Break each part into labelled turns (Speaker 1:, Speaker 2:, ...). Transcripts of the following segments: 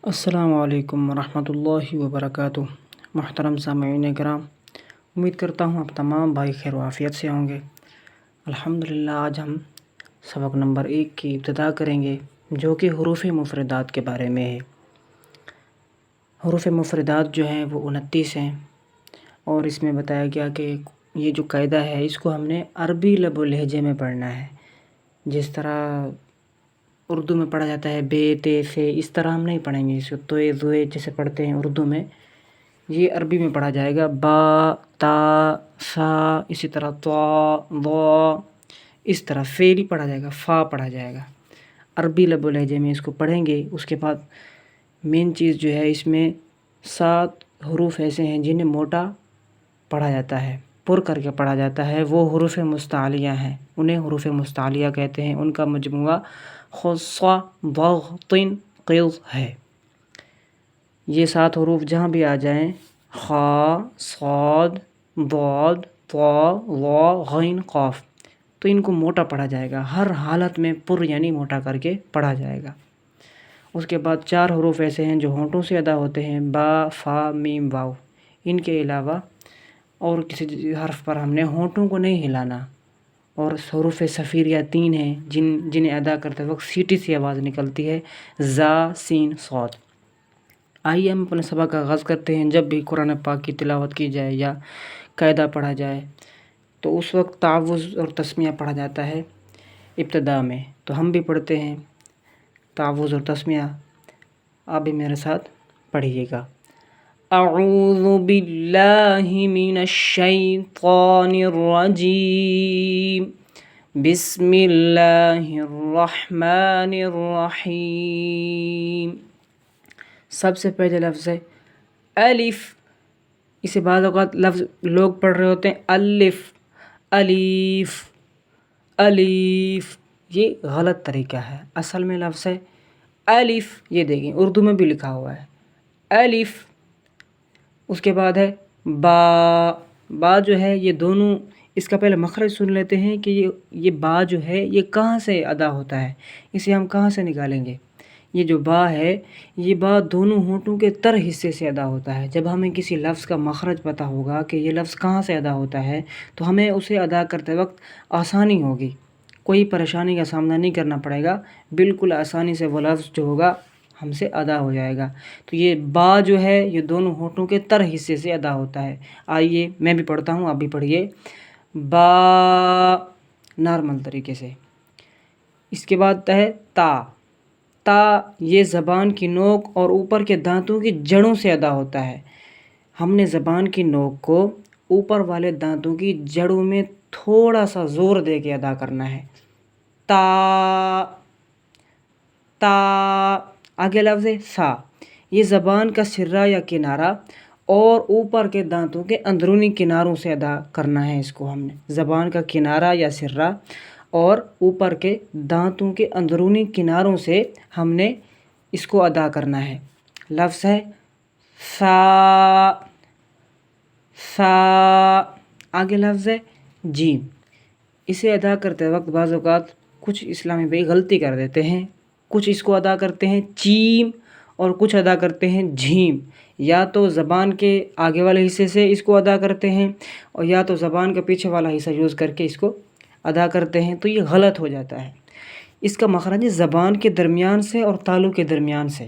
Speaker 1: السلام علیکم ورحمۃ اللہ وبرکاتہ۔ محترم سامعین کرام، امید کرتا ہوں آپ تمام بھائی خیر و عافیت سے ہوں گے۔ الحمدللہ آج ہم سبق نمبر 1 کی ابتدا کریں گے، جو کہ حروف مفردات کے بارے میں ہے۔ حروف مفردات جو ہیں وہ 29 ہیں، اور اس میں بتایا گیا کہ یہ جو قاعدہ ہے اس کو ہم نے عربی لب و لہجے میں پڑھنا ہے۔ جس طرح اردو میں پڑھا جاتا ہے بے تے سے، اس طرح ہم نہیں پڑھیں گے اس کو توئے زوئے جیسے پڑھتے ہیں اردو میں، یہ عربی میں پڑھا جائے گا با تا سا، اسی طرح طا ضا، اس طرح فعلی پڑھا جائے گا، فا پڑھا جائے گا۔ عربی لب و لہجے میں اس کو پڑھیں گے۔ اس کے بعد مین چیز جو ہے، اس میں 7 حروف ایسے ہیں جنہیں موٹا پڑھا جاتا ہے، پر کر کے پڑھا جاتا ہے، وہ حروف مستعلیہ ہیں، انہیں حروف مستعلیہ کہتے ہیں۔ ان کا مجموعہ خص ضغ طن قض ہے۔ یہ 7 حروف جہاں بھی آ جائیں، خا صاد ضاد طا ظا غین قاف، تو ان کو موٹا پڑھا جائے گا، ہر حالت میں پر یعنی موٹا کر کے پڑھا جائے گا۔ اس کے بعد 4 حروف ایسے ہیں جو ہونٹوں سے ادا ہوتے ہیں، با فا میم واو۔ ان کے علاوہ اور کسی حرف پر ہم نے ہونٹوں کو نہیں ہلانا۔ اور حروف صفیریہ 3 ہیں جنہیں ادا کرتے وقت سیٹی سی آواز نکلتی ہے، زا سین صاد۔ آئیے ہم اپنے سبق کا آغاز کرتے ہیں۔ جب بھی قرآن پاک کی تلاوت کی جائے یا قاعدہ پڑھا جائے تو اس وقت تعوذ اور تسمیہ پڑھا جاتا ہے ابتدا میں، تو ہم بھی پڑھتے ہیں تعوذ اور تسمیہ، آپ بھی میرے ساتھ پڑھیے گا۔ اعوذ باللہ من الشیطان الرجیم، بسم اللہ الرحمن الرحیم۔ سب سے پہلے لفظ ہے الف، اسے بعض اوقات لفظ لوگ پڑھ رہے ہوتے ہیں الف الیف الیف، یہ غلط طریقہ ہے۔ اصل میں لفظ ہے الف، یہ دیکھیں اردو میں بھی لکھا ہوا ہے الف۔ اس کے بعد ہے با، با جو ہے یہ دونوں، اس کا پہلے مخرج سن لیتے ہیں کہ یہ با جو ہے یہ کہاں سے ادا ہوتا ہے، اسے ہم کہاں سے نکالیں گے۔ یہ جو با ہے، یہ با دونوں ہونٹوں کے تر حصے سے ادا ہوتا ہے۔ جب ہمیں کسی لفظ کا مخرج پتہ ہوگا کہ یہ لفظ کہاں سے ادا ہوتا ہے تو ہمیں اسے ادا کرتے وقت آسانی ہوگی، کوئی پریشانی کا سامنا نہیں کرنا پڑے گا، بالکل آسانی سے وہ لفظ جو ہوگا ہم سے ادا ہو جائے گا۔ تو یہ با جو ہے یہ دونوں ہونٹوں کے تر حصے سے ادا ہوتا ہے۔ آئیے میں بھی پڑھتا ہوں، آپ بھی پڑھیے با نارمل طریقے سے۔ اس کے بعد ہے تا، تا یہ زبان کی نوک اور اوپر کے دانتوں کی جڑوں سے ادا ہوتا ہے۔ ہم نے زبان کی نوک کو اوپر والے دانتوں کی جڑوں میں تھوڑا سا زور دے کے ادا کرنا ہے، تا تا۔ آگے لفظ ہے سا، یہ زبان کا سرہ یا کنارہ اور اوپر کے دانتوں کے اندرونی کناروں سے ادا کرنا ہے۔ اس کو ہم نے زبان کا کنارہ یا سرہ اور اوپر کے دانتوں کے اندرونی کناروں سے ہم نے اس کو ادا کرنا ہے۔ لفظ ہے سا سا۔ آگے لفظ ہے جیم، اسے ادا کرتے وقت بعض اوقات کچھ اسلامی بھائی غلطی کر دیتے ہیں، کچھ اس کو ادا کرتے ہیں چیم اور کچھ ادا کرتے ہیں جھیم۔ یا تو زبان کے آگے والے حصے سے اس کو ادا کرتے ہیں اور یا تو زبان کا پیچھے والا حصہ یوز کر کے اس کو ادا کرتے ہیں، تو یہ غلط ہو جاتا ہے۔ اس کا مخرج زبان کے درمیان سے اور تالو کے درمیان سے،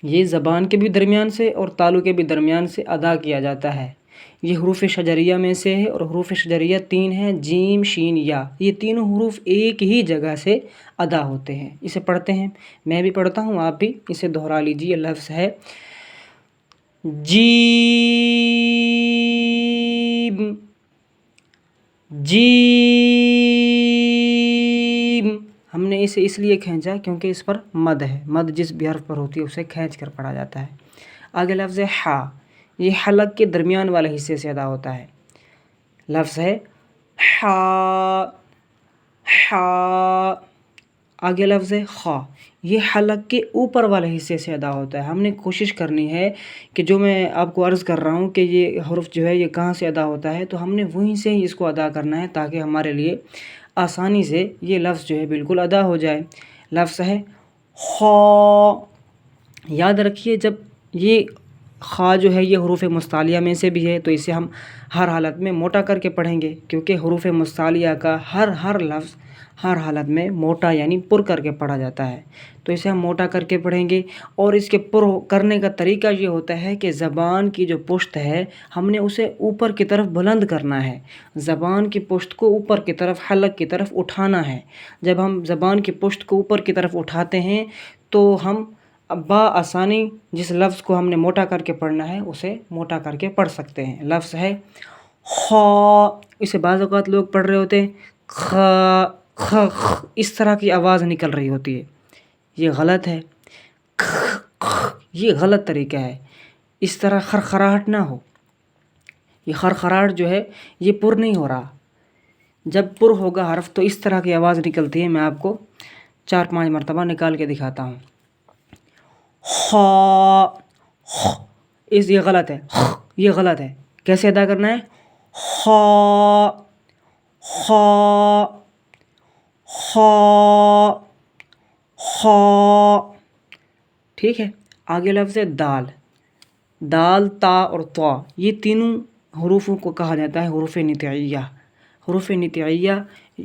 Speaker 1: یہ زبان کے بھی درمیان سے اور تالو کے بھی درمیان سے ادا کیا جاتا ہے۔ یہ حروف شجریہ میں سے ہے، اور حروف شجریہ 3 ہیں، جیم شین یا، یہ تینوں حروف ایک ہی جگہ سے ادا ہوتے ہیں۔ اسے پڑھتے ہیں، میں بھی پڑھتا ہوں، آپ بھی اسے دہرا لیجیے۔ لفظ ہے جیم جیم۔ ہم نے اسے اس لیے کھینچا کیونکہ اس پر مد ہے، مد جس بھی حرف پر ہوتی ہے اسے کھینچ کر پڑھا جاتا ہے۔ آگے لفظ ہے ہا، یہ حلق کے درمیان والے حصے سے ادا ہوتا ہے۔ لفظ ہے ہا ہا۔ آگے لفظ ہے خا، یہ حلق کے اوپر والے حصے سے ادا ہوتا ہے۔ ہم نے کوشش کرنی ہے کہ جو میں آپ کو عرض کر رہا ہوں کہ یہ حرف جو ہے یہ کہاں سے ادا ہوتا ہے، تو ہم نے وہیں سے ہی اس کو ادا کرنا ہے تاکہ ہمارے لیے آسانی سے یہ لفظ جو ہے بالکل ادا ہو جائے۔ لفظ ہے خا، یاد رکھیے جب یہ خا جو ہے یہ حروف مستعلیہ میں سے بھی ہے تو اسے ہم ہر حالت میں موٹا کر کے پڑھیں گے، کیونکہ حروف مستعلیہ کا ہر لفظ ہر حالت میں موٹا یعنی پر کر کے پڑھا جاتا ہے، تو اسے ہم موٹا کر کے پڑھیں گے۔ اور اس کے پر کرنے کا طریقہ یہ ہوتا ہے کہ زبان کی جو پشت ہے ہم نے اسے اوپر کی طرف بلند کرنا ہے، زبان کی پشت کو اوپر کی طرف حلق کی طرف اٹھانا ہے۔ جب ہم زبان کی پشت کو اوپر کی طرف اٹھاتے ہیں تو ہم بآسانی جس لفظ کو ہم نے موٹا کر کے پڑھنا ہے اسے موٹا کر کے پڑھ سکتے ہیں۔ لفظ ہے خا، اسے بعض اوقات لوگ پڑھ رہے ہوتے ہیں خا خ خ، اس طرح کی آواز نکل رہی ہوتی ہے، یہ غلط ہے، یہ غلط طریقہ ہے، اس طرح خرخراہٹ نہ ہو، یہ خرخراہٹ جو ہے یہ پر نہیں ہو رہا۔ جب پر ہوگا حرف تو اس طرح کی آواز نکلتی ہے، میں آپ کو 4-5 مرتبہ نکال کے دکھاتا ہوں۔ خا، یہ غلط ہے، یہ غلط ہے، کیسے ادا کرنا ہے؟ خا خا خا خا، ٹھیک ہے۔ آگے لفظ ہے دال، دال تا اور طا، یہ تینوں حروفوں کو کہا جاتا ہے حروف نطعیہ۔ حروف نطعیہ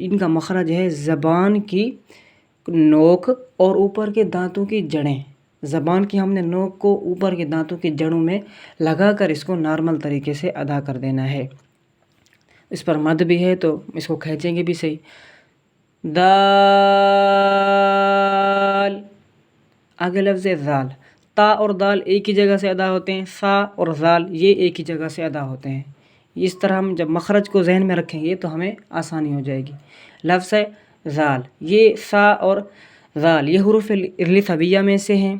Speaker 1: ان کا مخرج ہے زبان کی نوک اور اوپر کے دانتوں کی جڑیں، زبان کی ہم نے نوک کو اوپر کے دانتوں کی جڑوں میں لگا کر اس کو نارمل طریقے سے ادا کر دینا ہے۔ اس پر مد بھی ہے تو اس کو کھینچیں گے بھی صحیح۔ دال، آگے لفظ ذال، تا اور دال ایک ہی جگہ سے ادا ہوتے ہیں، سا اور ذال یہ ایک ہی جگہ سے ادا ہوتے ہیں۔ اس طرح ہم جب مخرج کو ذہن میں رکھیں گے تو ہمیں آسانی ہو جائے گی۔ لفظ ہے ذال، یہ سا اور ذال یہ حروف لثویہ میں سے ہیں،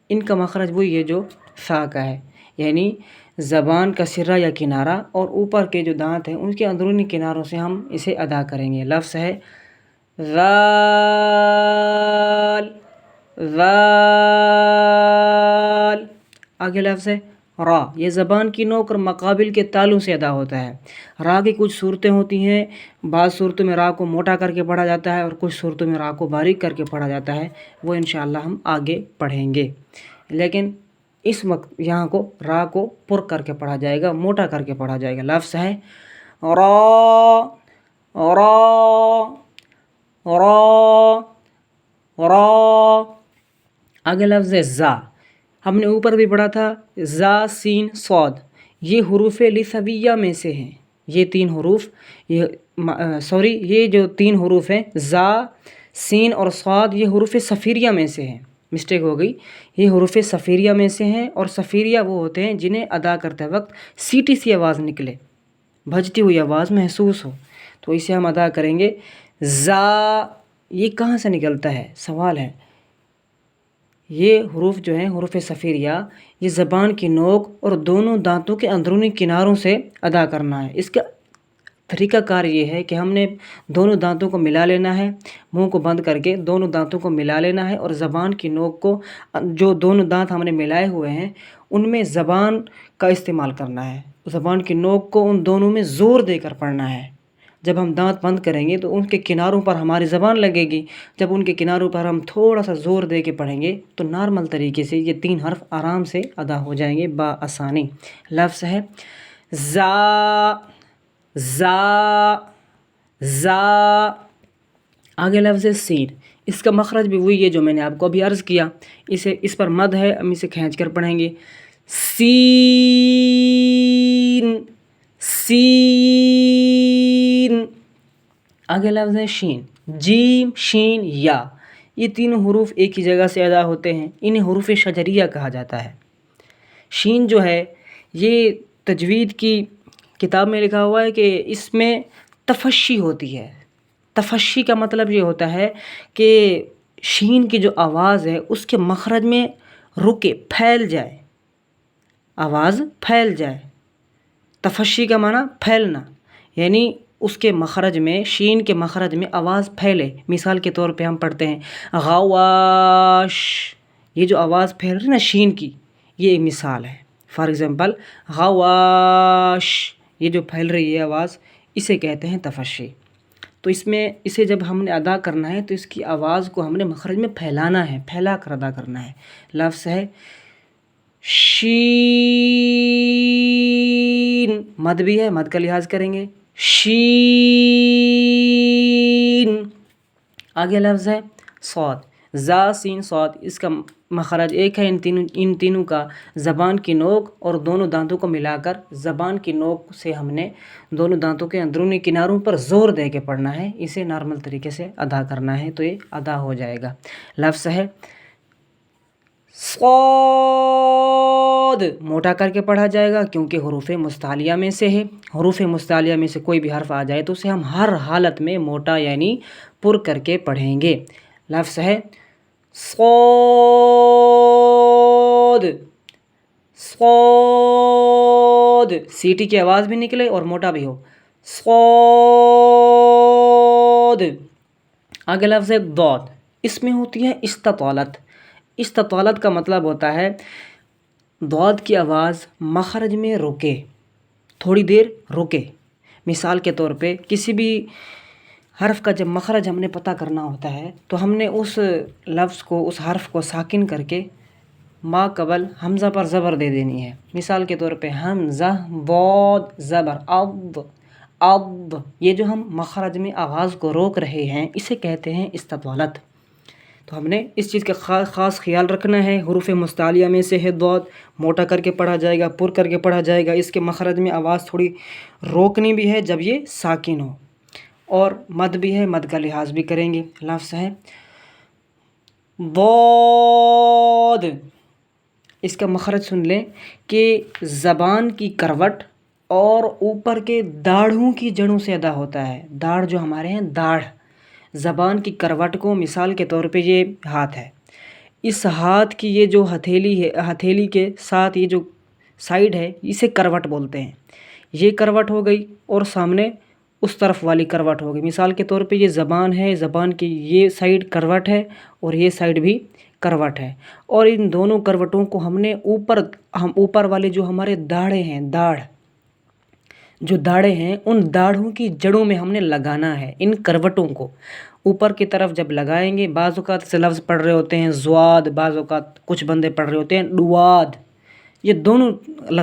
Speaker 1: ان کا مخرج وہی ہے جو سا کا ہے، یعنی زبان کا سرہ یا کنارہ اور اوپر کے جو دانت ہیں ان کے اندرونی کناروں سے ہم اسے ادا کریں گے۔ لفظ ہے ذال ذال، آگے لفظ ہے را، یہ زبان کی نوک اور مقابل کے تالوں سے ادا ہوتا ہے۔ را کی کچھ صورتیں ہوتی ہیں، بعض صورتوں میں را کو موٹا کر کے پڑھا جاتا ہے اور کچھ صورتوں میں را کو باریک کر کے پڑھا جاتا ہے، وہ انشاءاللہ ہم آگے پڑھیں گے۔ لیکن اس وقت یہاں کو را کو پر کر کے پڑھا جائے گا، موٹا کر کے پڑھا جائے گا۔ لفظ ہے را را را را، آگے لفظ ہے زا، ہم نے اوپر بھی پڑھا تھا زا سین صاد، یہ حروف لثویہ میں سے ہیں، یہ تین حروف یہ جو تین حروف ہیں زا سین اور صاد یہ حروف صفیریہ میں سے ہیں، مسٹیک ہو گئی، یہ حروف صفیریہ میں سے ہیں، اور صفیریہ وہ ہوتے ہیں جنہیں ادا کرتے وقت سیٹی سی آواز نکلے، بھجتی ہوئی آواز محسوس ہو، تو اسے ہم ادا کریں گے زا۔ یہ کہاں سے نکلتا ہے سوال ہے، یہ حروف جو ہیں حروف صفیریہ یہ زبان کی نوک اور دونوں دانتوں کے اندرونی کناروں سے ادا کرنا ہے۔ اس کا طریقہ کار یہ ہے کہ ہم نے دونوں دانتوں کو ملا لینا ہے، منہ کو بند کر کے دونوں دانتوں کو ملا لینا ہے، اور زبان کی نوک کو جو دونوں دانت ہم نے ملائے ہوئے ہیں ان میں زبان کا استعمال کرنا ہے، زبان کی نوک کو ان دونوں میں زور دے کر پڑھنا ہے۔ جب ہم دانت بند کریں گے تو ان کے کناروں پر ہماری زبان لگے گی، جب ان کے کناروں پر ہم تھوڑا سا زور دے کے پڑھیں گے تو نارمل طریقے سے یہ تین حرف آرام سے ادا ہو جائیں گے بآسانی۔ لفظ ہے زا زا زا، آگے لفظ ہے سین، اس کا مخرج بھی وہی ہے جو میں نے آپ کو ابھی عرض کیا، اس پر مد ہے، ہم اسے کھینچ کر پڑھیں گے سین سین، آگے لفظ ہے شین، جیم شین یا، یہ تینوں حروف ایک ہی جگہ سے ادا ہوتے ہیں، انہیں حروف شجریہ کہا جاتا ہے۔ شین جو ہے یہ تجوید کی کتاب میں لکھا ہوا ہے کہ اس میں تفشی ہوتی ہے، تفشی کا مطلب یہ ہوتا ہے کہ شین کی جو آواز ہے اس کے مخرج میں رکے، پھیل جائے، آواز پھیل جائے، تفشی کا معنی پھیلنا، یعنی اس کے مخرج میں شین کے مخرج میں آواز پھیلے۔ مثال کے طور پہ ہم پڑھتے ہیں غواش، یہ جو آواز پھیل رہی ہے نا شین کی، یہ ایک مثال ہے۔ فار ایگزامپل غواش، یہ جو پھیل رہی ہے آواز اسے کہتے ہیں تفشی۔ تو اسے جب ہم نے ادا کرنا ہے تو اس کی آواز کو ہم نے مخرج میں پھیلانا ہے، پھیلا کر ادا کرنا ہے۔ لفظ ہے شین، مد بھی ہے، مد کا لحاظ کریں گے، شین۔ آگے لفظ ہے صاد، زا سین صاد، اس کا مخرج ایک ہے، ان تینوں کا زبان کی نوک اور دونوں دانتوں کو ملا کر زبان کی نوک سے ہم نے دونوں دانتوں کے اندرونی کناروں پر زور دے کے پڑھنا ہے، اسے نارمل طریقے سے ادا کرنا ہے تو یہ ادا ہو جائے گا۔ لفظ ہے صاد، موٹا کر کے پڑھا جائے گا کیونکہ حروف مستعلیہ میں سے ہے۔ حروف مستعلیہ میں سے کوئی بھی حرف آ جائے تو اسے ہم ہر حالت میں موٹا یعنی پر کر کے پڑھیں گے۔ لفظ ہے صاد، صاد، سیٹی کی آواز بھی نکلے اور موٹا بھی ہو، صاد۔ آگے لفظ ہے ضاد، اس میں ہوتی ہے استطالت۔ استطالت کا مطلب ہوتا ہے ضاد کی آواز مخرج میں رکے، تھوڑی دیر رکے۔ مثال کے طور پہ کسی بھی حرف کا جب مخرج ہم نے پتہ کرنا ہوتا ہے تو ہم نے اس لفظ کو، اس حرف کو ساکن کر کے ما قبل حمزہ پر زبر دے دینی ہے۔ مثال کے طور پہ حمزہ ضاد زبر اض، اض، یہ جو ہم مخرج میں آواز کو روک رہے ہیں اسے کہتے ہیں استطالت۔ تو ہم نے اس چیز کا خاص خیال رکھنا ہے۔ حروف مستعلیہ میں سے ہے ضاد، موٹا کر کے پڑھا جائے گا، پر کر کے پڑھا جائے گا۔ اس کے مخرج میں آواز تھوڑی روکنی بھی ہے جب یہ ساکن ہو، اور مد بھی ہے، مد کا لحاظ بھی کریں گے۔ لفظ ہے ضاد، اس کا مخرج سن لیں کہ زبان کی کروٹ اور اوپر کے داڑھوں کی جڑوں سے ادا ہوتا ہے۔ داڑھ جو ہمارے ہیں، داڑھ، زبان کی کروٹ کو، مثال کے طور پہ یہ ہاتھ ہے، اس ہاتھ کی یہ جو ہتھیلی ہے، ہتھیلی کے ساتھ یہ جو سائیڈ ہے اسے کروٹ بولتے ہیں۔ یہ کروٹ ہو گئی اور سامنے اس طرف والی کروٹ ہو گئی۔ مثال کے طور پہ یہ زبان ہے، زبان کی یہ سائیڈ کروٹ ہے اور یہ سائیڈ بھی کروٹ ہے، اور ان دونوں کروٹوں کو ہم نے اوپر والے جو ہمارے داڑھے ہیں، جو داڑھے ہیں ان داڑھوں کی جڑوں میں ہم نے لگانا ہے۔ ان کروٹوں کو اوپر کی طرف جب لگائیں گے، بعض اوقات سے لفظ پڑھ رہے ہوتے ہیں زواد، بعض اوقات کچھ بندے پڑھ رہے ہوتے ہیں ڈواد، یہ دونوں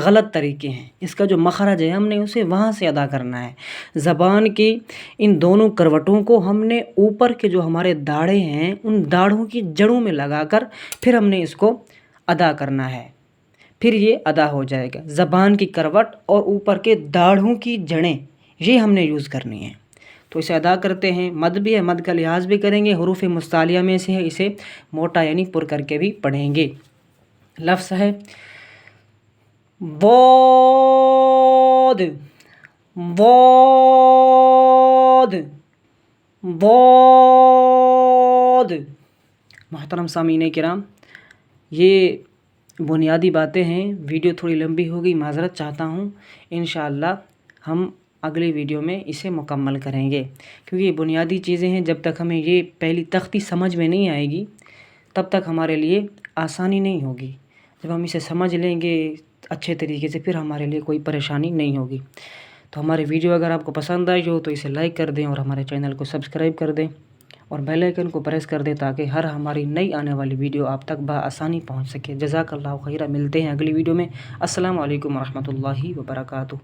Speaker 1: غلط طریقے ہیں۔ اس کا جو مخرج ہے ہم نے اسے وہاں سے ادا کرنا ہے۔ زبان کی ان دونوں کروٹوں کو ہم نے اوپر کے جو ہمارے داڑھے ہیں ان داڑھوں کی جڑوں میں لگا کر پھر ہم نے اس کو ادا کرنا ہے، پھر یہ ادا ہو جائے گا۔ زبان کی کروٹ اور اوپر کے داڑھوں کی جڑیں یہ ہم نے یوز کرنی ہیں، تو اسے ادا کرتے ہیں۔ مد بھی ہے، مد کا لحاظ بھی کریں گے، حروف مستعلیہ میں سے ہے، اسے موٹا یعنی پر کر کے بھی پڑھیں گے۔ لفظ ہے ضاد، ضاد، ضاد۔ محترم سامعین کرام، یہ بنیادی باتیں ہیں، ویڈیو تھوڑی لمبی ہوگی، معذرت چاہتا ہوں۔ انشاءاللہ ہم اگلی ویڈیو میں اسے مکمل کریں گے، کیونکہ یہ بنیادی چیزیں ہیں۔ جب تک ہمیں یہ پہلی تختی سمجھ میں نہیں آئے گی تب تک ہمارے لیے آسانی نہیں ہوگی۔ جب ہم اسے سمجھ لیں گے اچھے طریقے سے پھر ہمارے لیے کوئی پریشانی نہیں ہوگی۔ تو ہماری ویڈیو اگر آپ کو پسند آئی ہو تو اسے لائک کر دیں اور ہمارے چینل کو سبسکرائب کر دیں اور بیل آئیکن کو پریس کر دیں تاکہ ہر ہماری نئی آنے والی ویڈیو آپ تک بآسانی پہنچ سکے۔ جزاک اللہ خیرہ، ملتے ہیں اگلی ویڈیو میں۔ السلام علیکم ورحمۃ اللہ وبرکاتہ۔